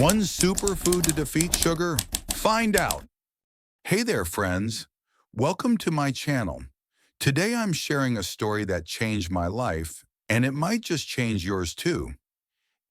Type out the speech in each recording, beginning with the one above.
One superfood to defeat sugar? Find out. Hey there, friends. Welcome to my channel. Today I'm sharing a story that changed my life, and it might just change yours too.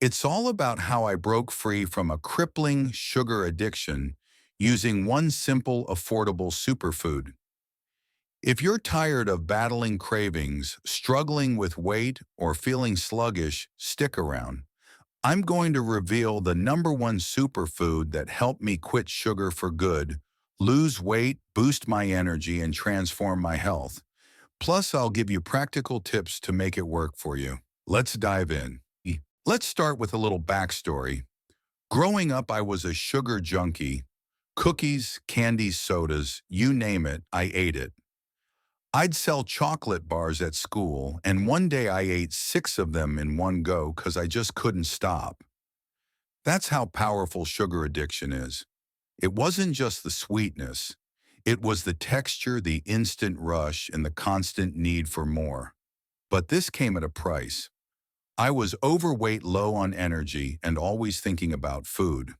It's all about how I broke free from a crippling sugar addiction using one simple, affordable superfood. If you're tired of battling cravings, struggling with weight, or feeling sluggish, stick around. I'm going to reveal the #1 superfood that helped me quit sugar for good, lose weight, boost my energy, and transform my health. Plus, I'll give you practical tips to make it work for you. Let's dive in. Let's start with a little backstory. Growing up, I was a sugar junkie. Cookies, candies, sodas, you name it, I ate it. I'd sell chocolate bars at school, and one day I ate 6 of them in one go because I just couldn't stop. That's how powerful sugar addiction is. It wasn't just the sweetness. It was the texture, the instant rush, and the constant need for more. But this came at a price. I was overweight, low on energy, and always thinking about food.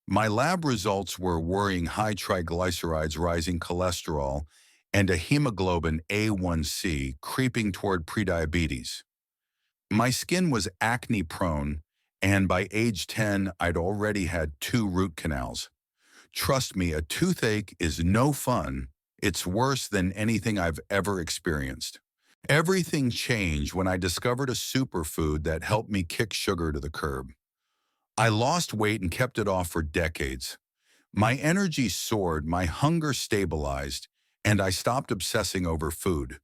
My lab results were worrying: high triglycerides, rising cholesterol, and a hemoglobin A1C creeping toward prediabetes. My skin was acne-prone, and by age 10, I'd already had 2 root canals. Trust me, a toothache is no fun. It's worse than anything I've ever experienced. Everything changed when I discovered a superfood that helped me kick sugar to the curb. I lost weight and kept it off for decades. My energy soared, my hunger stabilized, and I stopped obsessing over food.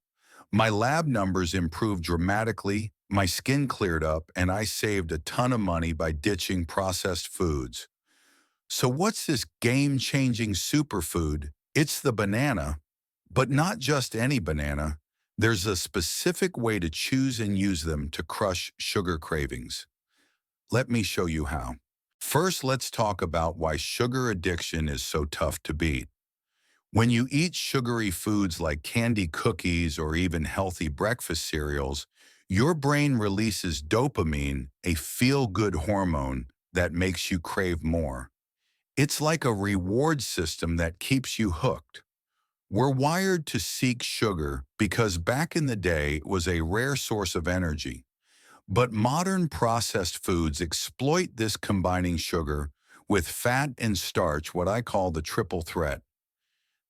My lab numbers improved dramatically, my skin cleared up, and I saved a ton of money by ditching processed foods. So what's this game-changing superfood? It's the banana, but not just any banana. There's a specific way to choose and use them to crush sugar cravings. Let me show you how. First, let's talk about why sugar addiction is so tough to beat. When you eat sugary foods like candy, cookies, or even healthy breakfast cereals, your brain releases dopamine, a feel-good hormone that makes you crave more. It's like a reward system that keeps you hooked. We're wired to seek sugar because back in the day it was a rare source of energy. But modern processed foods exploit this, combining sugar with fat and starch, what I call the triple threat.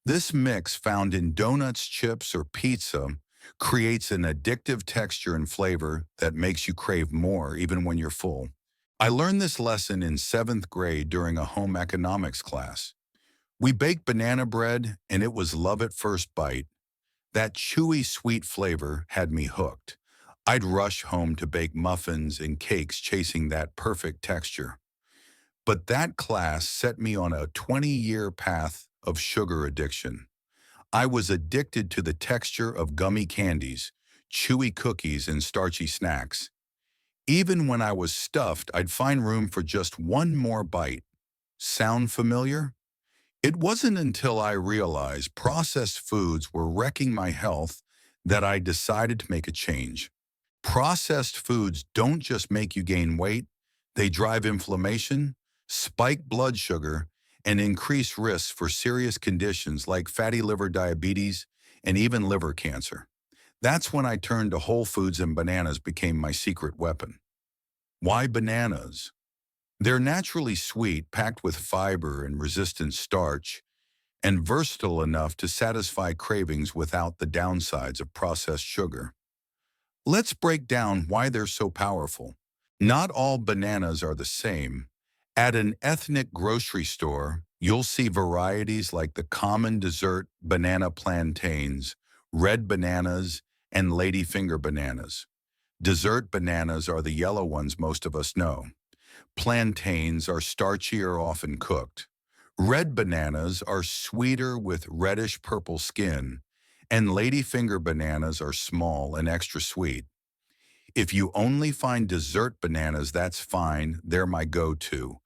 This mix, found in donuts, chips, or pizza, creates an addictive texture and flavor that makes you crave more even when you're full. I learned this lesson in 7th grade during a home economics class. We baked banana bread, and it was love at first bite. That chewy, sweet flavor had me hooked. I'd rush home to bake muffins and cakes, chasing that perfect texture. But that class set me on a 20-year path of sugar addiction. I was addicted to the texture of gummy candies, chewy cookies, and starchy snacks. Even when I was stuffed, I'd find room for just one more bite. Sound familiar? It wasn't until I realized processed foods were wrecking my health that I decided to make a change. Processed foods don't just make you gain weight, they drive inflammation, spike blood sugar, and increase risks for serious conditions like fatty liver, diabetes, and even liver cancer. That's when I turned to whole foods, and bananas became my secret weapon. Why bananas? They're naturally sweet, packed with fiber and resistant starch, and versatile enough to satisfy cravings without the downsides of processed sugar. Let's break down why they're so powerful. Not all bananas are the same. At an ethnic grocery store, you'll see varieties like the common dessert banana plantains, red bananas, and ladyfinger bananas. Dessert bananas are the yellow ones most of us know. Plantains are starchy or often cooked. Red bananas are sweeter with reddish-purple skin, and ladyfinger bananas are small and extra sweet. If you only find dessert bananas, that's fine, they're my go-to.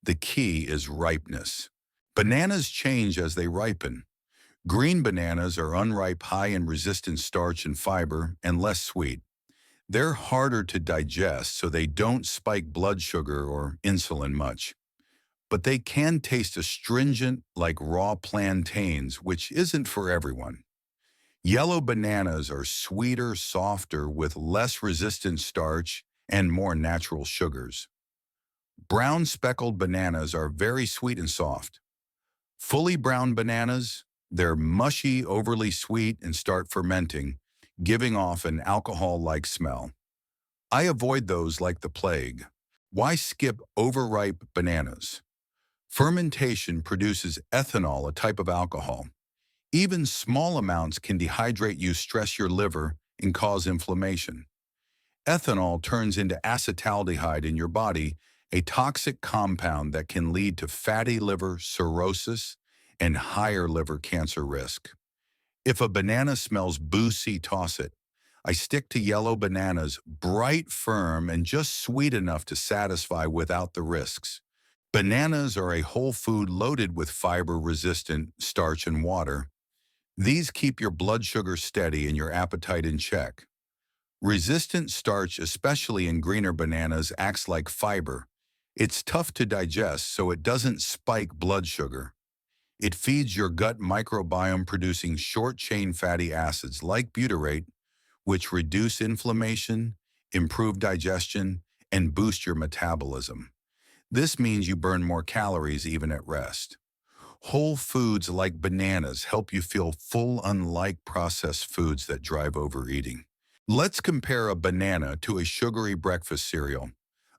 The key is ripeness. Bananas change as they ripen. Green bananas are unripe, high in resistant starch and fiber, and less sweet. They're harder to digest, so they don't spike blood sugar or insulin much. but they can taste astringent like raw plantains, which isn't for everyone. Yellow bananas are sweeter, softer, with less resistant starch and more natural sugars. Brown speckled bananas are very sweet and soft. Fully brown bananas, they're mushy, overly sweet, and start fermenting, giving off an alcohol-like smell. I avoid those like the plague. Why skip overripe bananas? Fermentation produces ethanol, a type of alcohol. Even small amounts can dehydrate you, stress your liver, and cause inflammation. Ethanol turns into acetaldehyde in your body, a toxic compound that can lead to fatty liver cirrhosis and higher liver cancer risk. If a banana smells boozy, toss it. I stick to yellow bananas, bright, firm, and just sweet enough to satisfy without the risks. Bananas are a whole food loaded with fiber-resistant starch and water. These keep your blood sugar steady and your appetite in check. Resistant starch, especially in greener bananas, acts like fiber. It's tough to digest, so it doesn't spike blood sugar. It feeds your gut microbiome, producing short-chain fatty acids like butyrate, which reduce inflammation, improve digestion, and boost your metabolism. This means you burn more calories even at rest. Whole foods like bananas help you feel full, unlike processed foods that drive overeating. Let's compare a banana to a sugary breakfast cereal.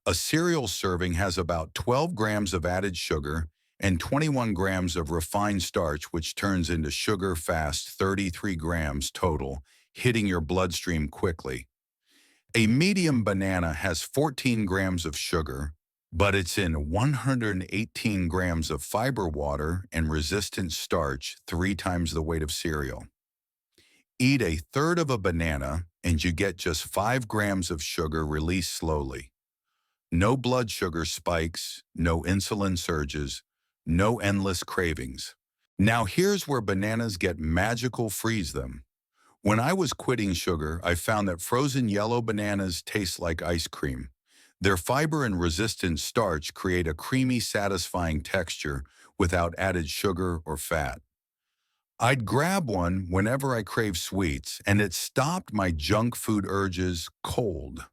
A cereal serving has about 12 grams of added sugar and 21 grams of refined starch, which turns into sugar fast, 33 grams total, hitting your bloodstream quickly. A medium banana has 14 grams of sugar, but it's in 118 grams of fiber, water, and resistant starch, 3 times the weight of cereal. Eat a third of a banana, and you get just 5 grams of sugar released slowly. No blood sugar spikes, no insulin surges, no endless cravings. Now here's where bananas get magical: freeze them. When I was quitting sugar, I found that frozen yellow bananas taste like ice cream. Their fiber and resistant starch create a creamy, satisfying texture without added sugar or fat. I'd grab one whenever I crave sweets, and it stopped my junk food urges cold.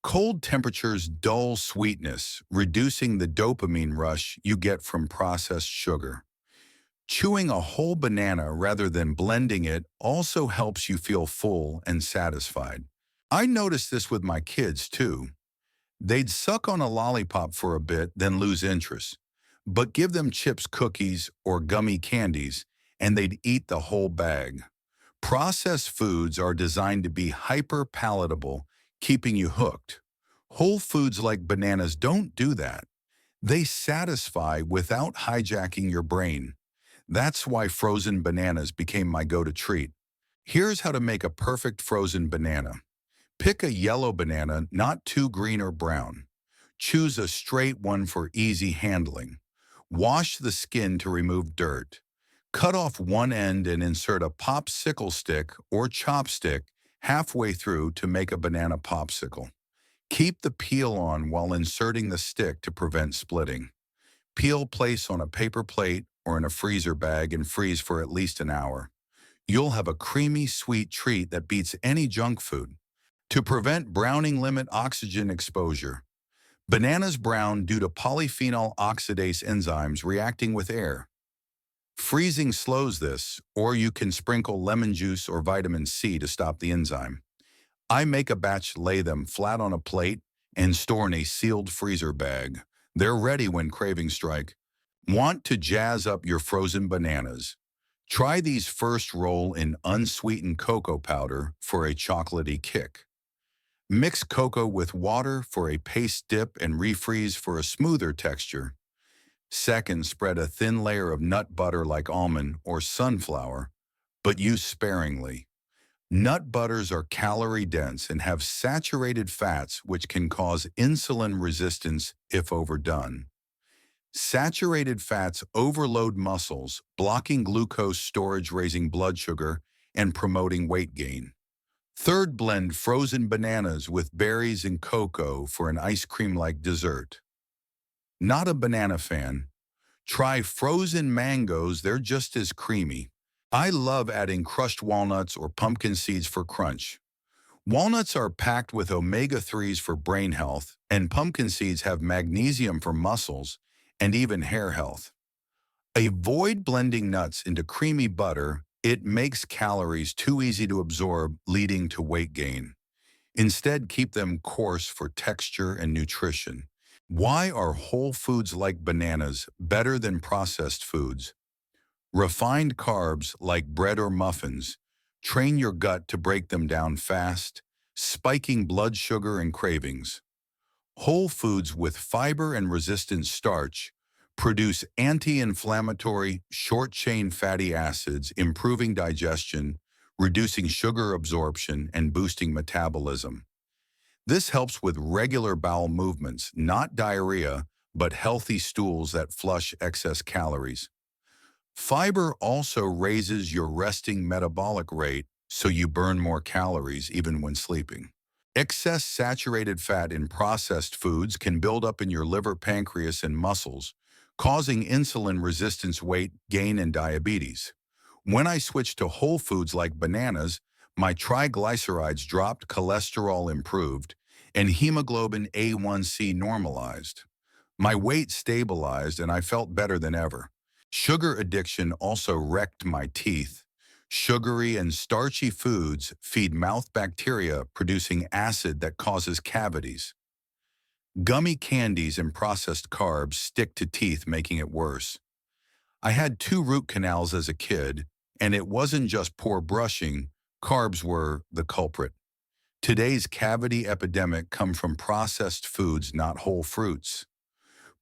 Cold temperatures dull sweetness, reducing the dopamine rush you get from processed sugar. Chewing a whole banana rather than blending it also helps you feel full and satisfied. I noticed this with my kids too. They'd suck on a lollipop for a bit, then lose interest. But give them chips, cookies, or gummy candies, and they'd eat the whole bag. Processed foods are designed to be hyper-palatable, keeping you hooked. Whole foods like bananas don't do that. They satisfy without hijacking your brain. That's why frozen bananas became my go-to treat. Here's how to make a perfect frozen banana. Pick a yellow banana, not too green or brown. Choose a straight one for easy handling. Wash the skin to remove dirt. Cut off one end and insert a popsicle stick or chopstick halfway through to make a banana popsicle. Keep the peel on while inserting the stick to prevent splitting. Peel, place on a paper plate or in a freezer bag, and freeze for at least an hour. You'll have a creamy, sweet treat that beats any junk food. To prevent browning, limit oxygen exposure. Bananas brown due to polyphenol oxidase enzymes reacting with air. Freezing slows this, or you can sprinkle lemon juice or vitamin C to stop the enzyme. I make a batch, lay them flat on a plate, and store in a sealed freezer bag. They're ready when cravings strike. Want to jazz up your frozen bananas? Try these first: roll in unsweetened cocoa powder for a chocolatey kick. Mix cocoa with water for a paste dip and refreeze for a smoother texture. Second, spread a thin layer of nut butter like almond or sunflower, but use sparingly. Nut butters are calorie-dense and have saturated fats, which can cause insulin resistance if overdone. Saturated fats overload muscles, blocking glucose storage, raising blood sugar, and promoting weight gain. Third, blend frozen bananas with berries and cocoa for an ice cream-like dessert. Not a banana fan. Try frozen mangoes, they're just as creamy. I love adding crushed walnuts or pumpkin seeds for crunch. Walnuts are packed with omega-3s for brain health, and pumpkin seeds have magnesium for muscles and even hair health. Avoid blending nuts into creamy butter. It makes calories too easy to absorb, leading to weight gain. Instead, keep them coarse for texture and nutrition. Why are whole foods like bananas better than processed foods? Refined carbs like bread or muffins train your gut to break them down fast, spiking blood sugar and cravings. Whole foods with fiber and resistant starch produce anti-inflammatory, short-chain fatty acids, improving digestion, reducing sugar absorption, and boosting metabolism. This helps with regular bowel movements, not diarrhea, but healthy stools that flush excess calories. Fiber also raises your resting metabolic rate, so you burn more calories even when sleeping. Excess saturated fat in processed foods can build up in your liver, pancreas, and muscles, causing insulin resistance, weight gain, and diabetes. When I switched to whole foods like bananas, my triglycerides dropped, cholesterol improved, and hemoglobin A1C normalized. My weight stabilized, and I felt better than ever. Sugar addiction also wrecked my teeth. Sugary and starchy foods feed mouth bacteria, producing acid that causes cavities. Gummy candies and processed carbs stick to teeth, making it worse. I had 2 root canals as a kid, and it wasn't just poor brushing. Carbs were the culprit. Today's cavity epidemic comes from processed foods, not whole fruits.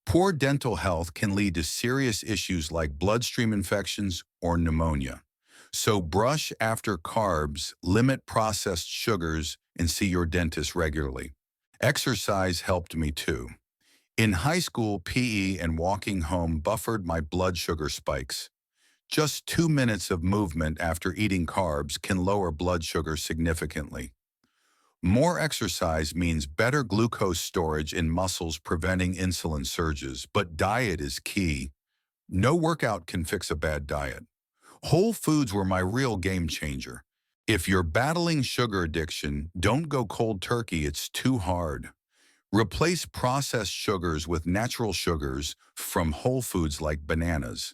Poor dental health can lead to serious issues like bloodstream infections or pneumonia. So brush after carbs, limit processed sugars, and see your dentist regularly. Exercise helped me too. In high school, PE and walking home buffered my blood sugar spikes. Just 2 minutes of movement after eating carbs can lower blood sugar significantly. More exercise means better glucose storage in muscles, preventing insulin surges, but diet is key. No workout can fix a bad diet. Whole foods were my real game changer. If you're battling sugar addiction, don't go cold turkey, it's too hard. Replace processed sugars with natural sugars from whole foods like bananas.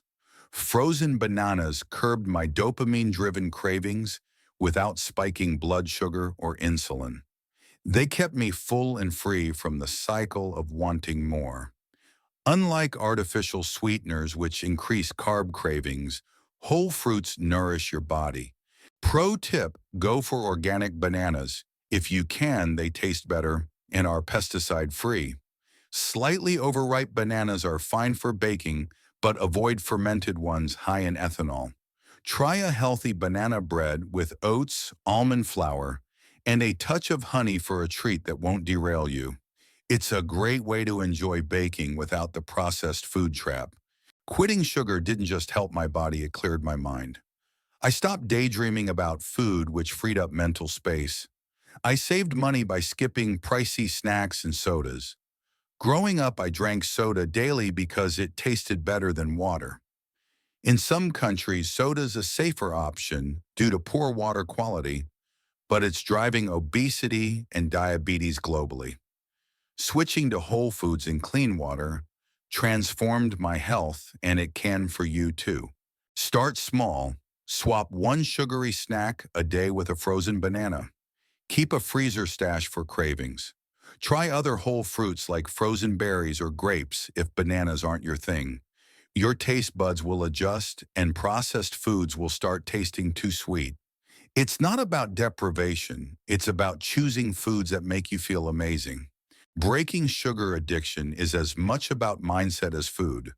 Frozen bananas curbed my dopamine-driven cravings without spiking blood sugar or insulin. They kept me full and free from the cycle of wanting more. Unlike artificial sweeteners which increase carb cravings, whole fruits nourish your body. Pro tip, go for organic bananas. If you can, they taste better and are pesticide-free. Slightly overripe bananas are fine for baking, but avoid fermented ones high in ethanol. Try a healthy banana bread with oats, almond flour, and a touch of honey for a treat that won't derail you. It's a great way to enjoy baking without the processed food trap. Quitting sugar didn't just help my body, it cleared my mind. I stopped daydreaming about food, which freed up mental space. I saved money by skipping pricey snacks and sodas. Growing up, I drank soda daily because it tasted better than water. In some countries, soda is a safer option due to poor water quality, but it's driving obesity and diabetes globally. Switching to whole foods and clean water transformed my health, and it can for you too. Start small. Swap one sugary snack a day with a frozen banana. Keep a freezer stash for cravings. Try other whole fruits like frozen berries or grapes if bananas aren't your thing. Your taste buds will adjust, and processed foods will start tasting too sweet. It's not about deprivation, it's about choosing foods that make you feel amazing. Breaking sugar addiction is as much about mindset as food.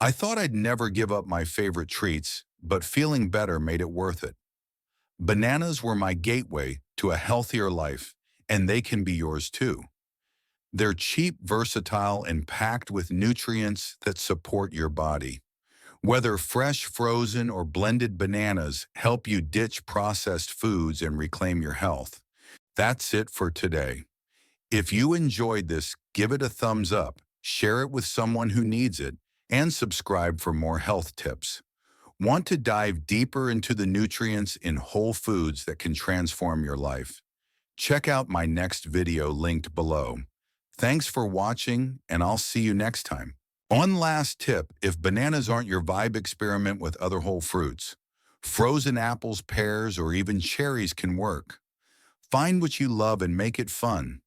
I thought I'd never give up my favorite treats, but feeling better made it worth it. Bananas were my gateway to a healthier life, and they can be yours too. They're cheap, versatile, and packed with nutrients that support your body. Whether fresh, frozen, or blended bananas help you ditch processed foods and reclaim your health. That's it for today. If you enjoyed this, give it a thumbs up, share it with someone who needs it, and subscribe for more health tips. Want to dive deeper into the nutrients in whole foods that can transform your life? Check out my next video linked below. Thanks for watching, and I'll see you next time. One last tip: if bananas aren't your vibe, experiment with other whole fruits. Frozen apples, pears, or even cherries can work. Find what you love and make it fun.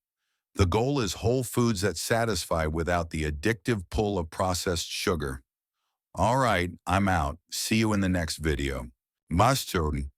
The goal is whole foods that satisfy without the addictive pull of processed sugar. All right, I'm out. See you in the next video. Mustard.